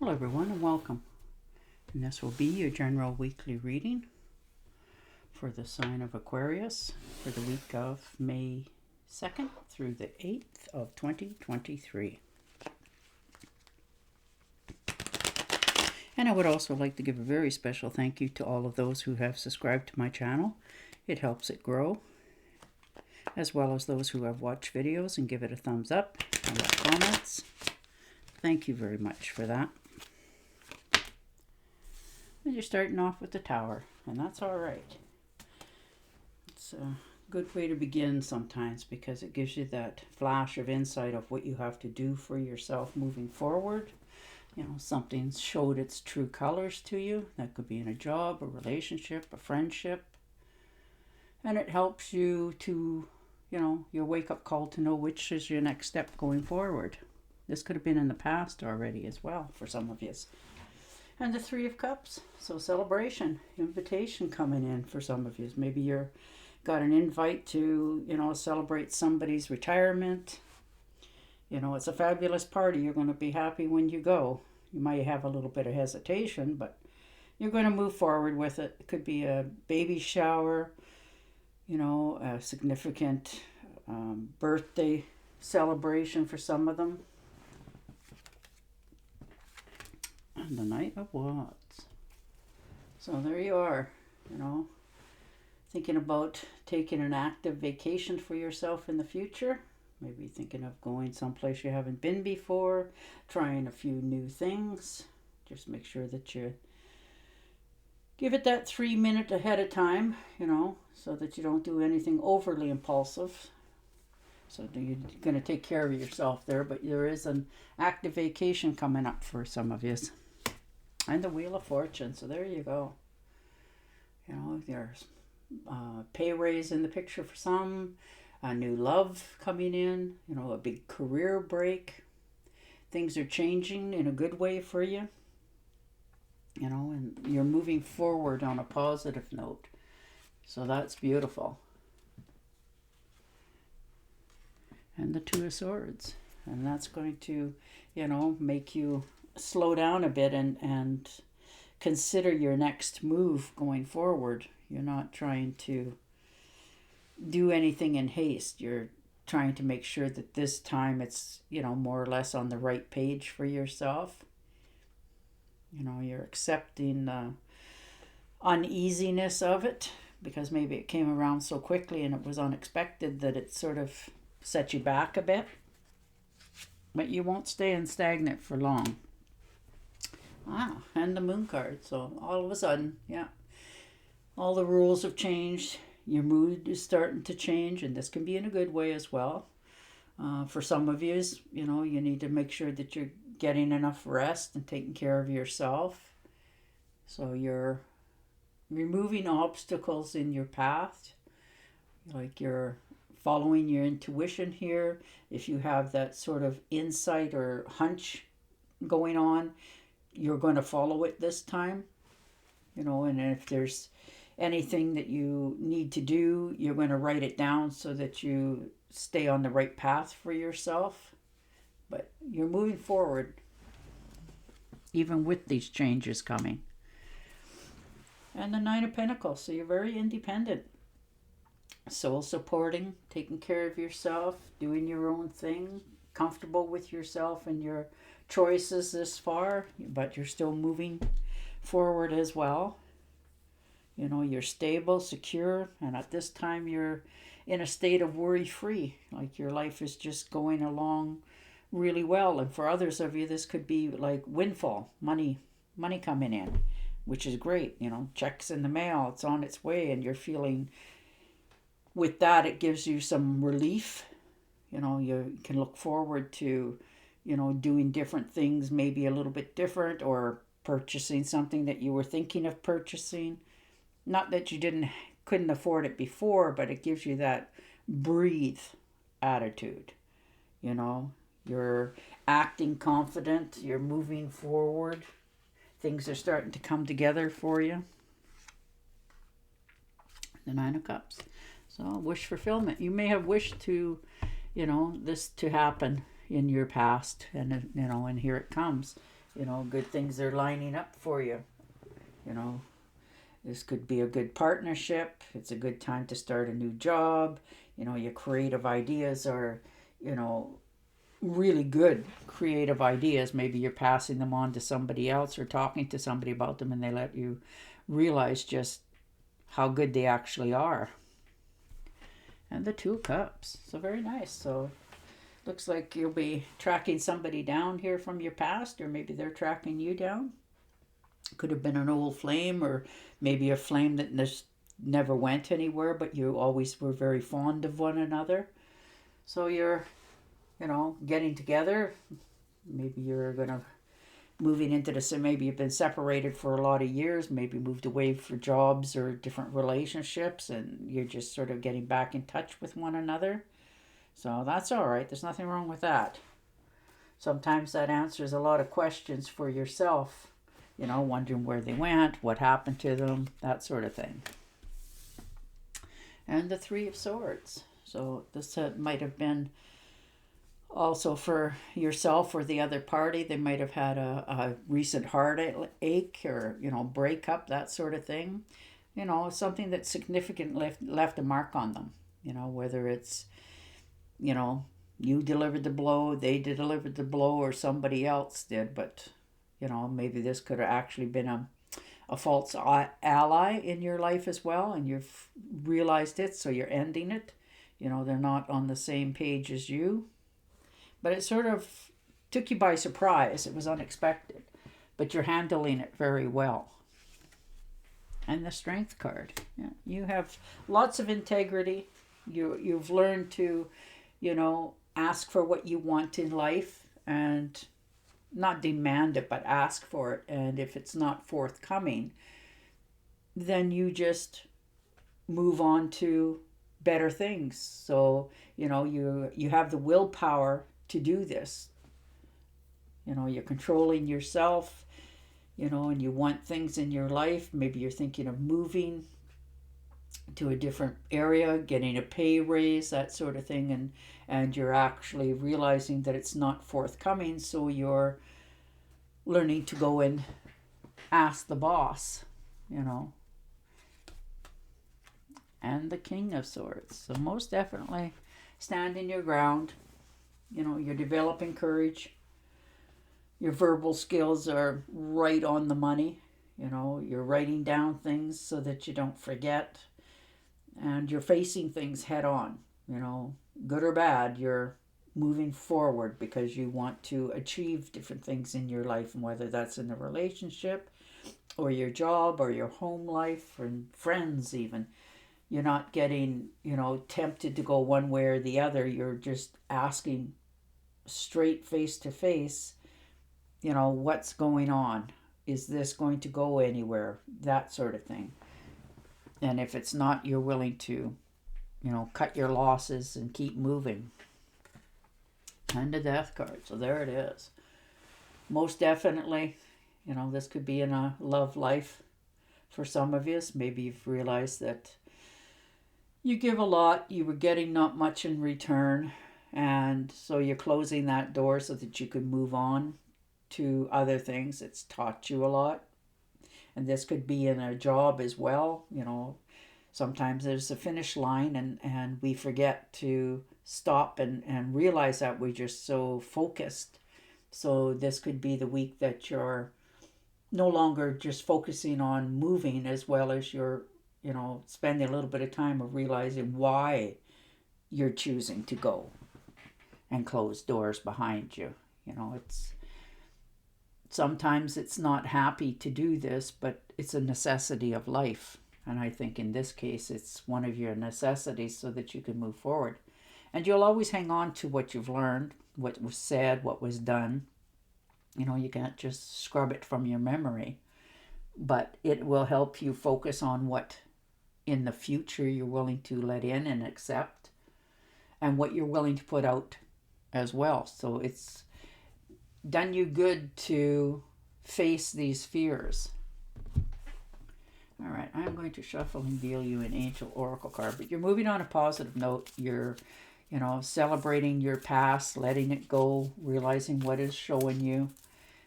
Hello everyone and welcome. And this will be your general weekly reading for the sign of Aquarius for the week of May 2nd through the 8th of 2023. And I would also like to give a very special thank you to all of those who have subscribed to my channel. It helps it grow, as well as those who have watched videos and give it a thumbs up and left comments. Thank you very much for that. And you're starting off with the Tower, and that's all right. It's a good way to begin sometimes because it gives you that flash of insight of what you have to do for yourself moving forward. You know, something showed its true colors to you. That could be in a job, a relationship, a friendship. And it helps you to, your wake-up call to know which is your next step going forward. This could have been in the past already as well for some of you. And the Three of Cups, so celebration, invitation coming in for some of you. Maybe you're got an invite to, celebrate somebody's retirement. It's a fabulous party. You're going to be happy when you go. You might have a little bit of hesitation, but you're going to move forward with it. It could be a baby shower, a significant birthday celebration for some of them. And the Knight of Wands. So there you are, thinking about taking an active vacation for yourself in the future. Maybe thinking of going someplace you haven't been before, trying a few new things. Just make sure that you give it that 3 minute ahead of time, so that you don't do anything overly impulsive. So you're going to take care of yourself there, but there is an active vacation coming up for some of you. And the Wheel of Fortune, so there you go. There's pay raise in the picture for some, a new love coming in, a big career break. Things are changing in a good way for you, and you're moving forward on a positive note. So that's beautiful. And the Two of Swords, and that's going to, make you slow down a bit and consider your next move going forward. You're not trying to do anything in haste. You're trying to make sure that this time it's, more or less on the right page for yourself. You're accepting the uneasiness of it because maybe it came around so quickly and it was unexpected that it sort of set you back a bit. But you won't stay in stagnant for long. And the Moon card. So all of a sudden, all the rules have changed. Your mood is starting to change, and this can be in a good way as well. For some of you, you need to make sure that you're getting enough rest and taking care of yourself. So you're removing obstacles in your path, like you're following your intuition here. If you have that sort of insight or hunch going on, you're going to follow it this time, and if there's anything that you need to do, you're going to write it down so that you stay on the right path for yourself. But you're moving forward, even with these changes coming. And the Nine of Pentacles, so you're very independent. Soul supporting, taking care of yourself, doing your own thing, comfortable with yourself and your choices this far, but you're still moving forward as well. You're stable, secure, and at this time you're in a state of worry-free, like your life is just going along really well. And for others of you, this could be like windfall, money coming in, which is great. Checks in the mail, it's on its way, and you're feeling with that, it gives you some relief. You can look forward to, doing different things, maybe a little bit different, or purchasing something that you were thinking of purchasing. Not that you couldn't afford it before, but it gives you that breathe attitude. You're acting confident, you're moving forward. Things are starting to come together for you. The Nine of Cups. So wish fulfillment. You may have wished to, this to happen in your past, and and here it comes. You know, good things are lining up for you. You know, this could be a good partnership. It's a good time to start a new job. You know, your creative ideas are, you know, really good creative ideas. Maybe you're passing them on to somebody else or talking to somebody about them, and they let you realize just how good they actually are. And the 2 cups. So very nice. So looks like you'll be tracking somebody down here from your past, or maybe they're tracking you down. Could have been an old flame, or maybe a flame that just never went anywhere, but you always were very fond of one another. So you're, you know, getting together. Maybe you're going to moving into the, maybe you've been separated for a lot of years, maybe moved away for jobs or different relationships, and you're just sort of getting back in touch with one another. So that's all right. There's nothing wrong with that. Sometimes that answers a lot of questions for yourself, you know, wondering where they went, what happened to them, that sort of thing. And the 3 of Swords. So this might have been also for yourself or the other party. They might have had a recent heartache or, you know, breakup, that sort of thing. You know, something that significantly left a mark on them. You know, whether it's, you know, you delivered the blow, they delivered the blow, or somebody else did. But, you know, maybe this could have actually been a false ally in your life as well, and you've realized it, so you're ending it. You know, they're not on the same page as you. But it sort of took you by surprise. It was unexpected. But you're handling it very well. And the Strength card. Yeah, you have lots of integrity. You've learned to, you know, ask for what you want in life and not demand it, but ask for it. And if it's not forthcoming, then you just move on to better things. So, you know, you have the willpower to do this. You know, you're controlling yourself, you know, and you want things in your life. Maybe you're thinking of moving to a different area, getting a pay raise, that sort of thing, and you're actually realizing that it's not forthcoming, so you're learning to go and ask the boss, you know. And the King of Swords. So most definitely standing your ground. You know, you're developing courage. Your verbal skills are right on the money. You know, you're writing down things so that you don't forget. And you're facing things head on. You know, good or bad, you're moving forward because you want to achieve different things in your life, and whether that's in a relationship or your job or your home life or friends even. You're not getting, you know, tempted to go one way or the other. You're just asking straight face to face, you know, what's going on? Is this going to go anywhere? That sort of thing. And if it's not, you're willing to, you know, cut your losses and keep moving. And the Death card. So there it is. Most definitely, you know, this could be in a love life for some of you. Maybe you've realized that you give a lot, you were getting not much in return, and so you're closing that door so that you can move on to other things. It's taught you a lot. And this could be in a job as well. You know, sometimes there's a finish line, and we forget to stop and realize that we're just so focused. So this could be the week that you're no longer just focusing on moving, as well as you're, you know, spending a little bit of time of realizing why you're choosing to go and close doors behind you. You know, it's sometimes it's not happy to do this, but it's a necessity of life. And I think in this case, it's one of your necessities so that you can move forward. And you'll always hang on to what you've learned, what was said, what was done. You know, you can't just scrub it from your memory, but it will help you focus on what in the future you're willing to let in and accept, and what you're willing to put out as well. So it's done you good to face these fears. All right, I'm going to shuffle and deal you an Angel Oracle card, but you're moving on a positive note. You're, you know, celebrating your past, letting it go, realizing what is showing you,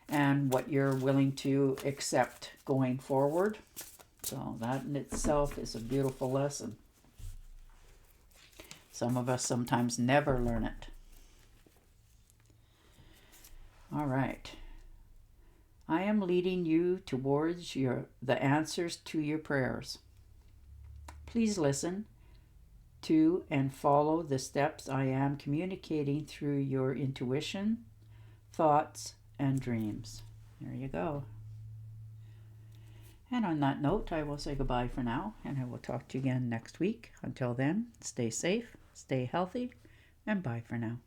and what you're willing to accept going forward. So that in itself is a beautiful lesson. Some of us sometimes never learn it. All right. I am leading you towards the answers to your prayers. Please listen to and follow the steps I am communicating through your intuition, thoughts, and dreams. There you go. And on that note, I will say goodbye for now, and I will talk to you again next week. Until then, stay safe, stay healthy, and bye for now.